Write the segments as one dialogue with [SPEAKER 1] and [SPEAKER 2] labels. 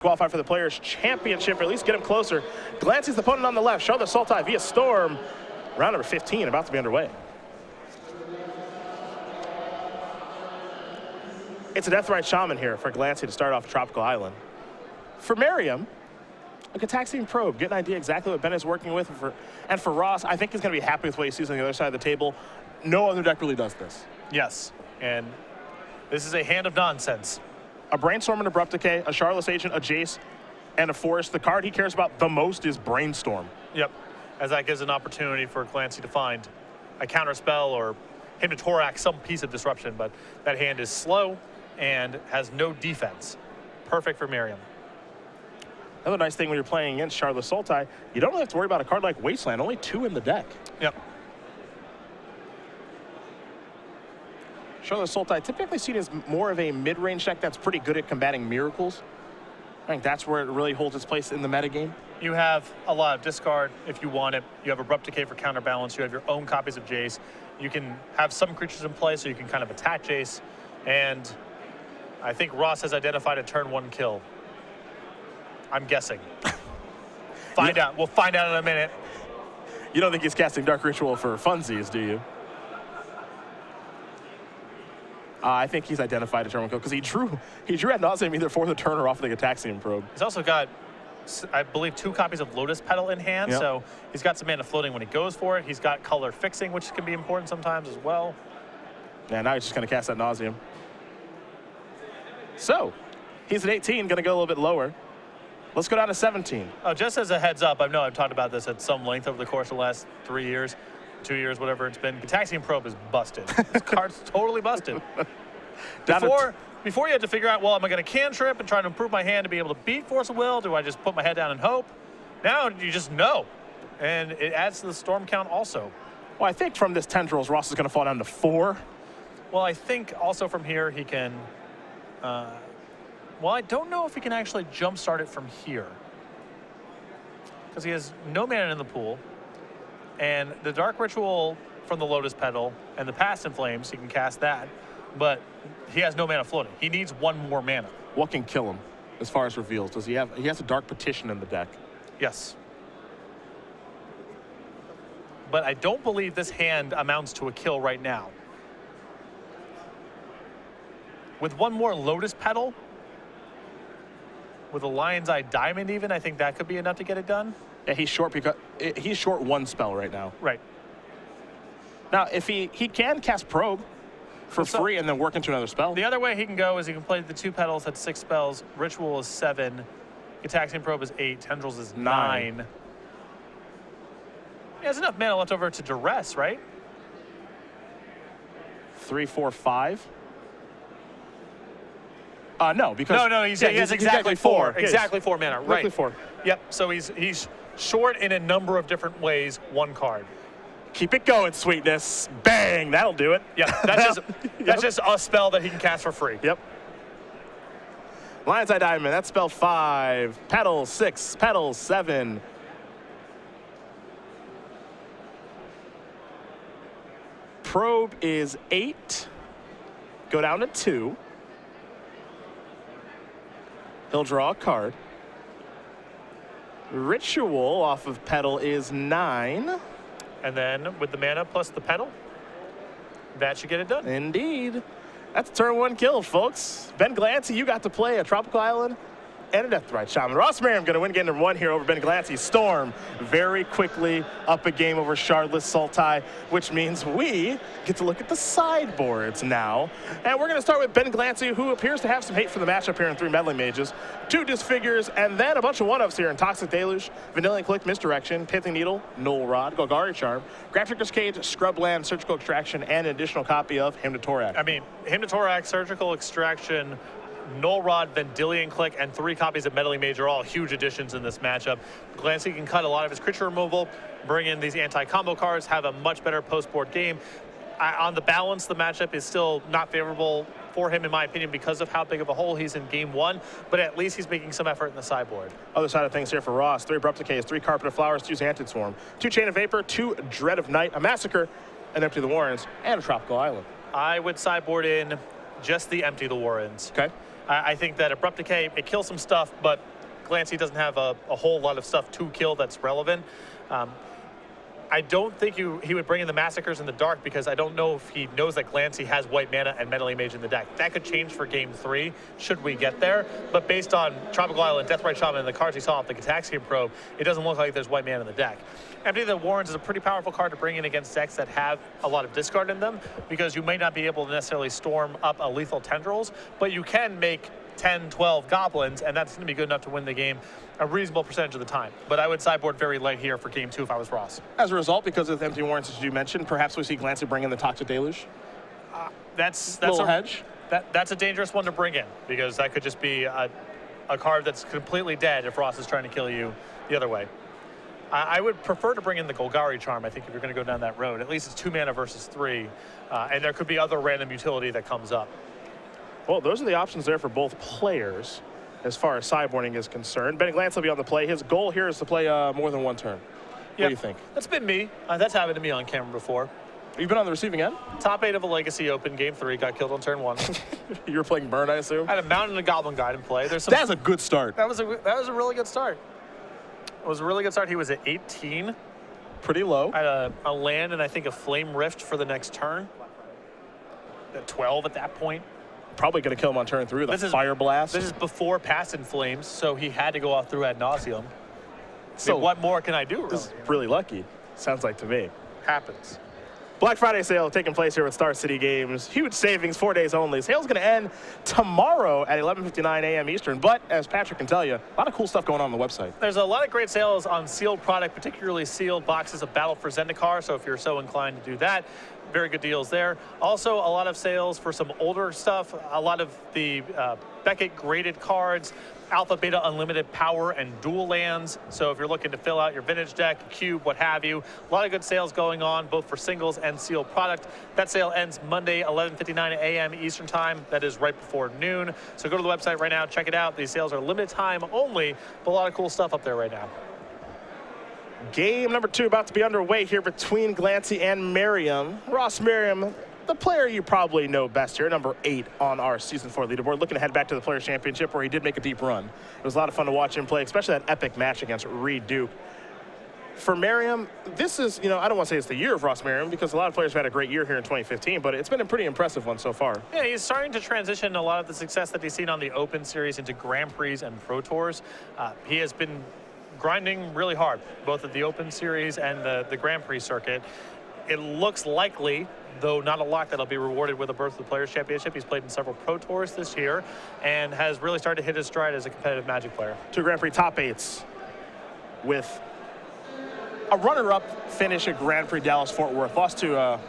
[SPEAKER 1] qualify for the Players' Championship, or at least get him closer. Glancy's the opponent on the left. Charlotte Sultai via Storm. Round number 15 about to be underway. It's a Deathrite Shaman here for Glancy to start off Tropical Island. For Merriam, a Gitaxian Probe. Get an idea exactly what Ben is working with. And for Ross, I think he's going to be happy with what he sees on the other side of the table. No other deck really does this.
[SPEAKER 2] Yes, and this is a hand of nonsense.
[SPEAKER 1] A Brainstorm and Abrupt Decay, a Charlotte's Agent, a Jace, and a Forest. The card he cares about the most is Brainstorm.
[SPEAKER 2] Yep, as that gives an opportunity for Glancy to find a counter spell or him to Torak some piece of disruption, but that hand is slow and has no defense. Perfect for Merriam.
[SPEAKER 1] Another nice thing when you're playing against Charlotte Sultai, you don't really have to worry about a card like Wasteland, only 2 in the deck.
[SPEAKER 2] Yep.
[SPEAKER 1] Charlotte Sultai typically seen as more of a mid-range deck that's pretty good at combating miracles. I think that's where it really holds its place in the metagame.
[SPEAKER 2] You have a lot of discard if you want it. You have Abrupt Decay for counterbalance. You have your own copies of Jace. You can have some creatures in play so you can kind of attack Jace. And I think Ross has identified a turn 1 kill. I'm guessing. Find out. We'll find out in a minute.
[SPEAKER 1] You don't think he's casting Dark Ritual for funsies, do you? I think he's identified a turn 1 kill because he drew ad nauseam either for the turn or off the Gitaxian Probe.
[SPEAKER 2] He's also got, I believe, 2 copies of Lotus Petal in hand, so he's got some mana floating when he goes for it. He's got color fixing, which can be important sometimes as well.
[SPEAKER 1] Yeah, now he's just going to cast ad nauseam. So, he's at 18, going to go a little bit lower. Let's go down to 17.
[SPEAKER 2] Oh, just as a heads up, I know I've talked about this at some length over the course of the last 3 years, 2 years, whatever it's been. Gitaxian Probe is busted. This card's totally busted. Before you had to figure out, well, am I going to cantrip and try to improve my hand to be able to beat Force of Will? Do I just put my head down and hope? Now you just know. And it adds to the storm count also.
[SPEAKER 1] Well, I think from this Tendrils, Ross is going to fall down to 4.
[SPEAKER 2] Well, I think also from here he can... well, I don't know if he can actually jumpstart it from here. Because he has no mana in the pool. And the Dark Ritual from the Lotus Petal and the Past in Flames, he can cast that. But he has no mana floating. He needs 1 more mana.
[SPEAKER 1] What can kill him as far as reveals? Does he have? He has a Dark Petition in the deck.
[SPEAKER 2] Yes. But I don't believe this hand amounts to a kill right now. With 1 more Lotus Petal, with a Lion's Eye Diamond even, I think that could be enough to get it done.
[SPEAKER 1] Yeah, he's short because he's short 1 spell right now.
[SPEAKER 2] Right.
[SPEAKER 1] Now, if he can cast Probe for free and then work into another spell.
[SPEAKER 2] The other way he can go is he can play the 2 petals at 6 spells. Ritual is 7. Gitaxian Probe is 8. Tendrils is 9. He has enough mana left over to Duress, right?
[SPEAKER 1] 3, 4, 5. No, because
[SPEAKER 2] no, he has exactly 4. Exactly 4 mana, right?
[SPEAKER 1] Exactly 4.
[SPEAKER 2] Yep. So he's short in a number of different ways. 1 card.
[SPEAKER 1] Keep it going, Sweetness. Bang, that'll do it.
[SPEAKER 2] Yeah, that's just a spell that he can cast for free.
[SPEAKER 1] Yep. Lion's Eye Diamond, that's spell 5. Petals 6, petals 7. Probe is 8. Go down to 2. He'll draw a card. Ritual off of Petal is 9.
[SPEAKER 2] And then with the mana plus the Petal, that should get it done.
[SPEAKER 1] Indeed. That's turn 1 kill, folks. Ben Glancy, you got to play a Tropical Island and a Deathrite Shaman. Ross Merriam going to win game number 1 here over Ben Glancy. Storm very quickly up a game over Charlotte Sultai, which means we get to look at the sideboards now. And we're going to start with Ben Glancy, who appears to have some hate for the matchup here in 3 Meddling Mages, 2 Disfigures, and then a bunch of 1-ups here in Toxic Deluge, Vanillion Click, Misdirection, Pithing Needle, Null Rod, Golgari Charm, Graphic Cage, Scrubland, Surgical Extraction, and an additional copy of Hymn to Torak.
[SPEAKER 2] I mean, Hymn to Torak, Surgical Extraction, Null Rod, Vendilion Click, and 3 copies of Meddling Mage are all huge additions in this matchup. Glancy can cut a lot of his creature removal, bring in these anti-combo cards, have a much better post-board game. On the balance, the matchup is still not favorable for him, in my opinion, because of how big of a hole he's in game 1, but at least he's making some effort in the sideboard.
[SPEAKER 1] Other side of things here for Ross, 3 Abrupt Decays, 3 Carpet of Flowers, 2 Xantid Swarm, 2 Chain of Vapor, 2 Dread of Night, a Massacre, an Empty the Warrens, and a Tropical Island.
[SPEAKER 2] I would sideboard in just the Empty the Warrens.
[SPEAKER 1] Okay.
[SPEAKER 2] I think that Abrupt Decay, it kills some stuff, but Glancy doesn't have a whole lot of stuff to kill that's relevant. I don't think he would bring in the Massacres in the dark because I don't know if he knows that Glancy has white mana and Meddling Mage in the deck. That could change for game 3 should we get there, but based on Tropical Island, Deathrite Shaman, and the cards he saw off the Gataxian Probe, it doesn't look like there's white mana in the deck. Empty the Warrens is a pretty powerful card to bring in against decks that have a lot of discard in them because you may not be able to necessarily storm up a lethal Tendrils, but you can make 10, 12 Goblins, and that's going to be good enough to win the game a reasonable percentage of the time. But I would sideboard very light here for game 2 if I was Ross.
[SPEAKER 1] As a result, because of the empty warrants, as you mentioned, perhaps we see Glancy bring in the Toxic Deluge.
[SPEAKER 2] That's
[SPEAKER 1] a hedge.
[SPEAKER 2] That's a dangerous one to bring in because that could just be a card that's completely dead if Ross is trying to kill you the other way. I would prefer to bring in the Golgari Charm, I think, if you're going to go down that road. At least it's 2 mana versus 3, and there could be other random utility that comes up.
[SPEAKER 1] Well, those are the options there for both players as far as sideboarding is concerned. Ben Glancy will be on the play. His goal here is to play more than one turn. What do you think?
[SPEAKER 2] That's been me. That's happened to me on camera before.
[SPEAKER 1] You've been on the receiving end?
[SPEAKER 2] Top 8 of a Legacy Open, game 3, got killed on turn 1.
[SPEAKER 1] You were playing Burn, I assume?
[SPEAKER 2] I had a Mountain and a Goblin Guide in play.
[SPEAKER 1] That's a good start.
[SPEAKER 2] That was a really good start. It was a really good start. He was at 18.
[SPEAKER 1] Pretty low.
[SPEAKER 2] I had a land and I think a Flame Rift for the next turn. At 12 at that point.
[SPEAKER 1] Probably going to kill him on turn 3 with a Fire Blast.
[SPEAKER 2] This is before Past in Flames, so he had to go off through ad nauseum. So what more can I do?
[SPEAKER 1] This is really lucky, sounds like to me.
[SPEAKER 2] Happens.
[SPEAKER 1] Black Friday sale taking place here with Star City Games. Huge savings, 4 days only. Sale's going to end tomorrow at 11:59 a.m. Eastern. But as Patrick can tell you, a lot of cool stuff going on the website.
[SPEAKER 2] There's a lot of great sales on sealed product, particularly sealed boxes of Battle for Zendikar. So if you're so inclined to do that, very good deals there. Also, a lot of sales for some older stuff. A lot of the Beckett graded cards, Alpha, Beta, Unlimited Power, and Dual Lands. So if you're looking to fill out your vintage deck, cube, what have you, a lot of good sales going on, both for singles and sealed product. That sale ends Monday, 11:59 a.m. Eastern Time. That is right before noon. So go to the website right now, check it out. These sales are limited time only, but a lot of cool stuff up there right now.
[SPEAKER 1] Game number 2 about to be underway here between Glancy and Merriam. Ross Merriam, the player you probably know best here, number 8 on our Season 4 leaderboard, looking to head back to the Players' Championship where he did make a deep run. It was a lot of fun to watch him play, especially that epic match against Reed Duke. For Merriam, this is, I don't want to say it's the year of Ross Merriam because a lot of players have had a great year here in 2015, but it's been a pretty impressive one so far.
[SPEAKER 2] Yeah, he's starting to transition a lot of the success that he's seen on the Open Series into Grand Prix and Pro Tours. He has been grinding really hard, both at the Open Series and the Grand Prix circuit. It looks likely, though not a lock, that he'll be rewarded with a berth to the Players' Championship. He's played in several Pro Tours this year and has really started to hit his stride as a competitive Magic player. 2
[SPEAKER 1] Grand Prix top 8s with a runner-up finish at Grand Prix Dallas-Fort Worth. Lost to,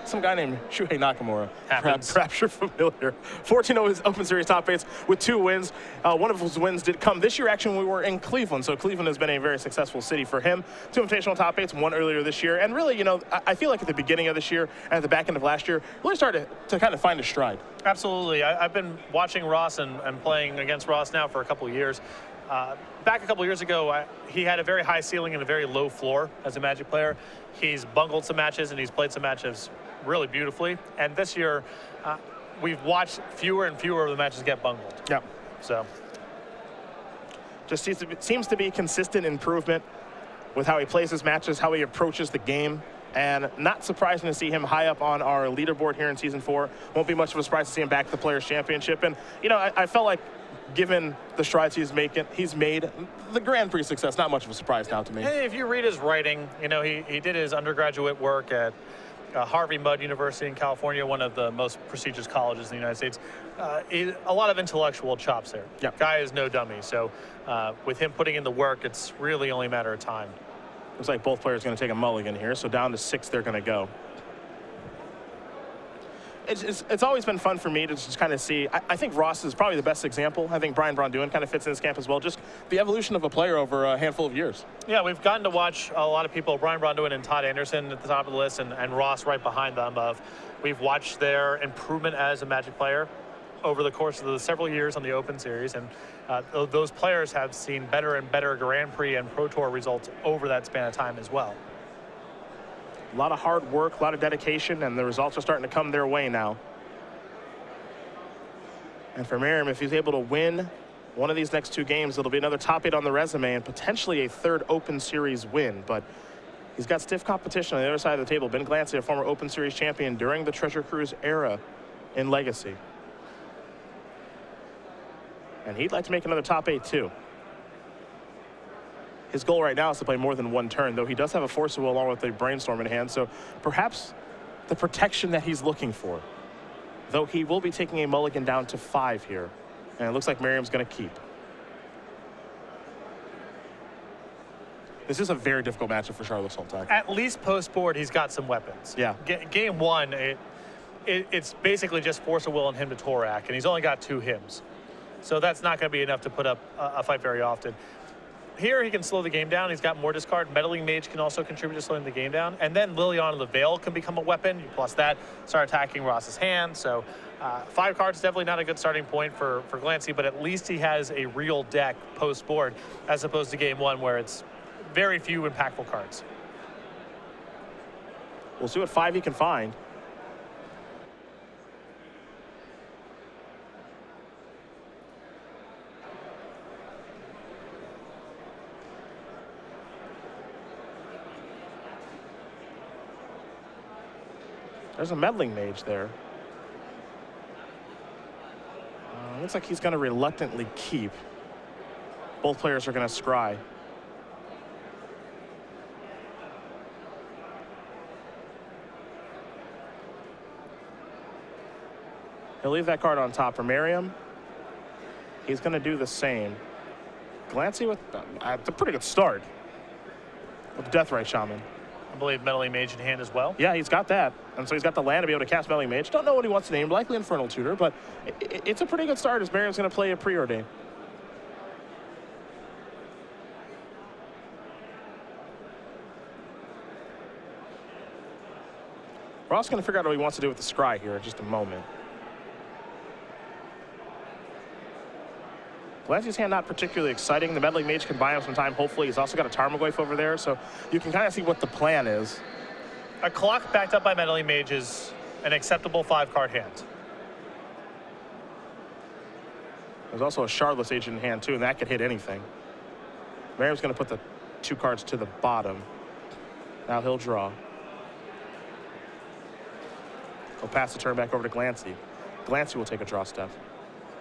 [SPEAKER 1] some guy named Shuhei Nakamura. Perhaps you're familiar. 14 of his Open Series top 8s with 2 wins. One of his wins did come this year, actually, when we were in Cleveland. So Cleveland has been a very successful city for him. 2 invitational top 8s, 1 earlier this year. And really, I feel like at the beginning of this year and at the back end of last year, really started to kind of find a stride.
[SPEAKER 2] Absolutely. I've been watching Ross and playing against Ross now for a couple of years. Back a couple years ago, he had a very high ceiling and a very low floor as a Magic player. He's bungled some matches and he's played some matches really beautifully. And this year, we've watched fewer and fewer of the matches get bungled.
[SPEAKER 1] Yeah.
[SPEAKER 2] So,
[SPEAKER 1] just seems to be consistent improvement with how he plays his matches, how he approaches the game. And not surprising to see him high up on our leaderboard here in Season 4. Won't be much of a surprise to see him back at the Players' Championship. And, I felt like given the strides he's made, the Grand Prix success, not much of a surprise now to me.
[SPEAKER 2] Hey, if you read his writing, he did his undergraduate work at Harvey Mudd University in California, one of the most prestigious colleges in the United States. A lot of intellectual chops there.
[SPEAKER 1] Yep.
[SPEAKER 2] Guy is no dummy. So with him putting in the work, it's really only a matter of time.
[SPEAKER 1] Looks like both players are going to take a mulligan here, so down to 6 they're going to go. It's always been fun for me to just kind of see. I think Ross is probably the best example. I think Brian Braun-Duin kind of fits in this camp as well. Just the evolution of a player over a handful of years.
[SPEAKER 2] Yeah, we've gotten to watch a lot of people, Brian Braun-Duin and Todd Anderson at the top of the list, and Ross right behind them. We've watched their improvement as a Magic player over the course of the several years on the Open Series, and those players have seen better and better Grand Prix and Pro Tour results over that span of time as well.
[SPEAKER 1] A lot of hard work, a lot of dedication, and the results are starting to come their way now. And for Merriam, if he's able to win one of these next 2 games, it'll be another top 8 on the resume and potentially a 3rd Open Series win. But he's got stiff competition on the other side of the table. Ben Glancy, a former Open Series champion during the Treasure Cruise era in Legacy. And he'd like to make another top 8 too. His goal right now is to play more than 1 turn, though he does have a Force of Will along with a Brainstorm in hand, so perhaps the protection that he's looking for. Though he will be taking a mulligan down to 5 here. And it looks like Merriam's going to keep. This is a very difficult matchup for Charlotte Soltag.
[SPEAKER 2] At least post-board, he's got some weapons.
[SPEAKER 1] Yeah.
[SPEAKER 2] Game 1, it's basically just Force of Will and him to Torak, and he's only got 2 hymns. So that's not going to be enough to put up a fight very often. Here, he can slow the game down. He's got more discard. Meddling Mage can also contribute to slowing the game down. And then Liliana the Veil can become a weapon. You plus that, start attacking Ross's hand. So 5 cards is definitely not a good starting point for Glancy, but at least he has a real deck post-board as opposed to game 1 where it's very few impactful cards.
[SPEAKER 1] We'll see what 5 he can find. There's a Meddling Mage there. Looks like he's going to reluctantly keep. Both players are going to scry. He'll leave that card on top for Merriam. He's going to do the same. Glancy with a pretty good start with Deathrite Shaman.
[SPEAKER 2] I believe Meddling Mage in hand as well.
[SPEAKER 1] Yeah, he's got that. And so he's got the land to be able to cast Meddling Mage. Don't know what he wants to name, likely Infernal Tutor, but it's a pretty good start as Merriam's going to play a Preordain. Ross going to figure out what he wants to do with the Scry here in just a moment. Glancy's hand not particularly exciting. The Meddling Mage can buy him some time, hopefully. He's also got a Tarmogoyf over there, so you can kind of see what the plan is.
[SPEAKER 2] A clock backed up by Meddling Mage is an acceptable 5-card hand.
[SPEAKER 1] There's also a Shardless Agent in hand, too, and that could hit anything. Merriam's going to put the 2 cards to the bottom. Now he'll draw. He'll pass the turn back over to Glancy. Glancy will take a draw step.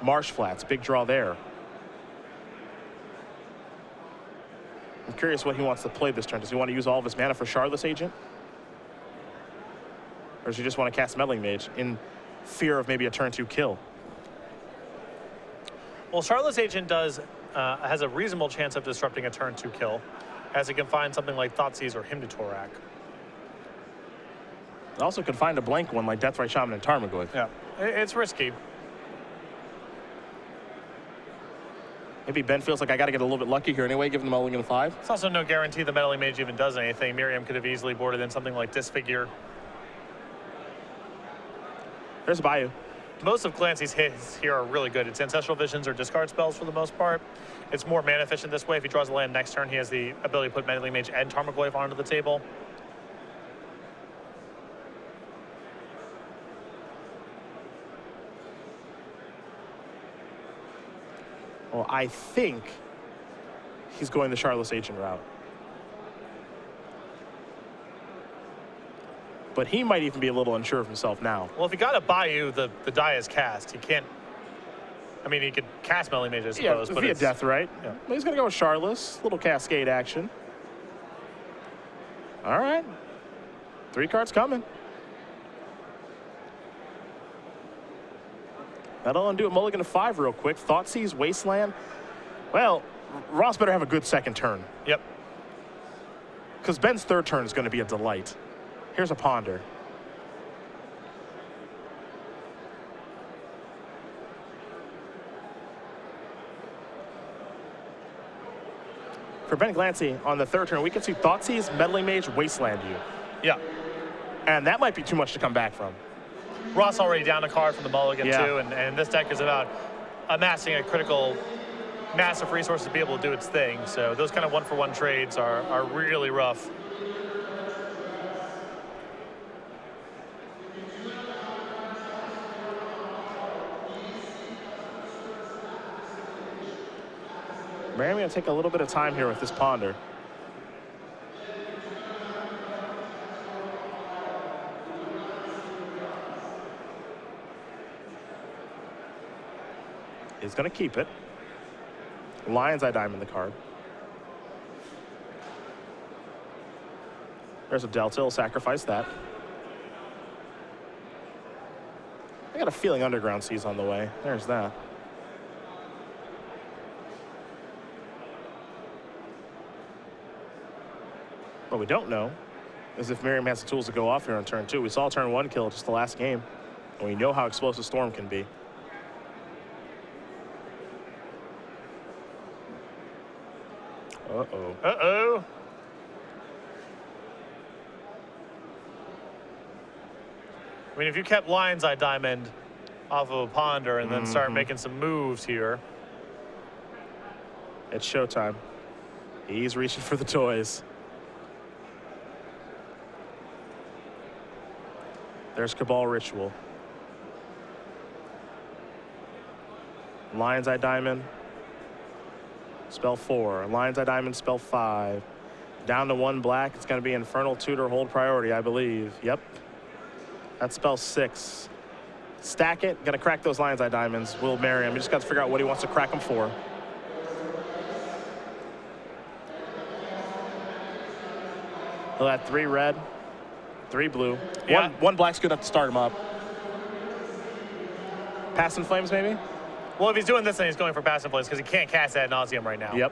[SPEAKER 1] Marsh Flats, big draw there. I'm curious what he wants to play this turn. Does he want to use all of his mana for Shardless Agent? Or does he just want to cast Meddling Mage in fear of maybe a turn 2 kill?
[SPEAKER 2] Well, Shardless Agent has a reasonable chance of disrupting a turn 2 kill, as it can find something like Thoughtseize or Hymn to Torak.
[SPEAKER 1] It also could find a blank one like Deathrite Shaman and Tarmogoyf.
[SPEAKER 2] Yeah, it's risky.
[SPEAKER 1] Maybe Ben feels like I got to get a little bit lucky here anyway, give him the mulligan 5.
[SPEAKER 2] It's also no guarantee the Meddling Mage even does anything. Merriam could have easily boarded in something like Disfigure.
[SPEAKER 1] There's Bayou.
[SPEAKER 2] Most of Glancy's hits here are really good. It's Ancestral Visions or discard spells for the most part. It's more mana efficient this way. If he draws a land next turn, he has the ability to put Meddling Mage and Tarmogoyf onto the table.
[SPEAKER 1] Well, I think he's going the Shardless Agent route. But he might even be a little unsure of himself now.
[SPEAKER 2] Well, if he got a Bayou, the die is cast. He can't. I mean, he could cast Meddling Mage, I suppose.
[SPEAKER 1] Yeah,
[SPEAKER 2] but
[SPEAKER 1] via Death, right?
[SPEAKER 2] Yeah.
[SPEAKER 1] Well, he's going to go with Shardless. Little Cascade action. All right. 3 cards coming. That'll undo a mulligan to 5 real quick. Thoughtseize, Wasteland. Well, Ross better have a good second turn.
[SPEAKER 2] Yep.
[SPEAKER 1] Because Ben's third turn is going to be a delight. Here's a Ponder. For Ben Glancy, on the third turn, we can see Thoughtseize, Meddling Mage, Wasteland you.
[SPEAKER 2] Yeah.
[SPEAKER 1] And that might be too much to come back from.
[SPEAKER 2] Ross already down a card from the mulligan,
[SPEAKER 1] Yeah.
[SPEAKER 2] too, and this deck is about amassing a critical mass of resources to be able to do its thing. So those kind of 1-for-1 trades are really rough.
[SPEAKER 1] Merriam going to take a little bit of time here with this ponder. He's going to keep it. Lion's Eye Diamond the card. There's a Delta. He'll sacrifice that. I got a feeling Underground Sea's on the way. There's that. What we don't know is if Merriam has the tools to go off here on turn 2. We saw turn 1 kill just the last game, and we know how explosive Storm can be. Uh-oh.
[SPEAKER 2] Uh-oh. I mean, if you kept Lion's Eye Diamond off of a ponder and then start making some moves here.
[SPEAKER 1] It's showtime. He's reaching for the toys. There's Cabal Ritual. Lion's Eye Diamond. Spell 4. Lion's Eye Diamond, spell 5. Down to 1 black. It's going to be Infernal Tutor, hold priority, I believe. Yep. That's spell 6. Stack it. Going to crack those Lion's Eye Diamonds. Will Merriam. We just got to figure out what he wants to crack them for. He'll add 3 red, 3 blue.
[SPEAKER 2] Yeah.
[SPEAKER 1] One black's good enough to start him up. Passing Flames, maybe?
[SPEAKER 2] Well, if he's doing this, then he's going for passive plays because he can't cast Ad Nauseam right now.
[SPEAKER 1] Yep.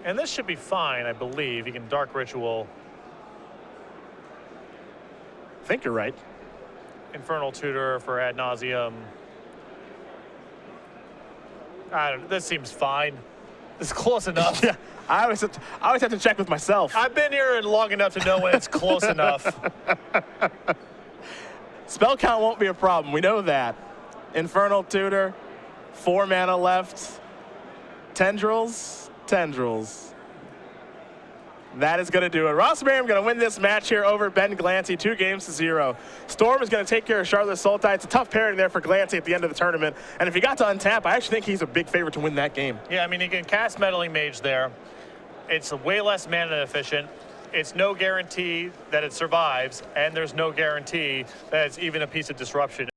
[SPEAKER 2] And this should be fine, I believe. He can Dark Ritual.
[SPEAKER 1] I think you're right.
[SPEAKER 2] Infernal Tutor for Ad Nauseam. I don't know. This seems fine. This is close enough.
[SPEAKER 1] Yeah, I always have to check with myself.
[SPEAKER 2] I've been here long enough to know when it's close enough.
[SPEAKER 1] Spell count won't be a problem. We know that. Infernal Tutor, 4 mana left. Tendrils. That is going to do it. Ross Merriam going to win this match here over Ben Glancy, 2-0. Storm is going to take care of Charlotte Sultai. It's a tough pairing there for Glancy at the end of the tournament. And if he got to untap, I actually think he's a big favorite to win that game.
[SPEAKER 2] Yeah, I mean, he can cast Meddling Mage there. It's way less mana efficient. It's no guarantee that it survives, and there's no guarantee that it's even a piece of disruption.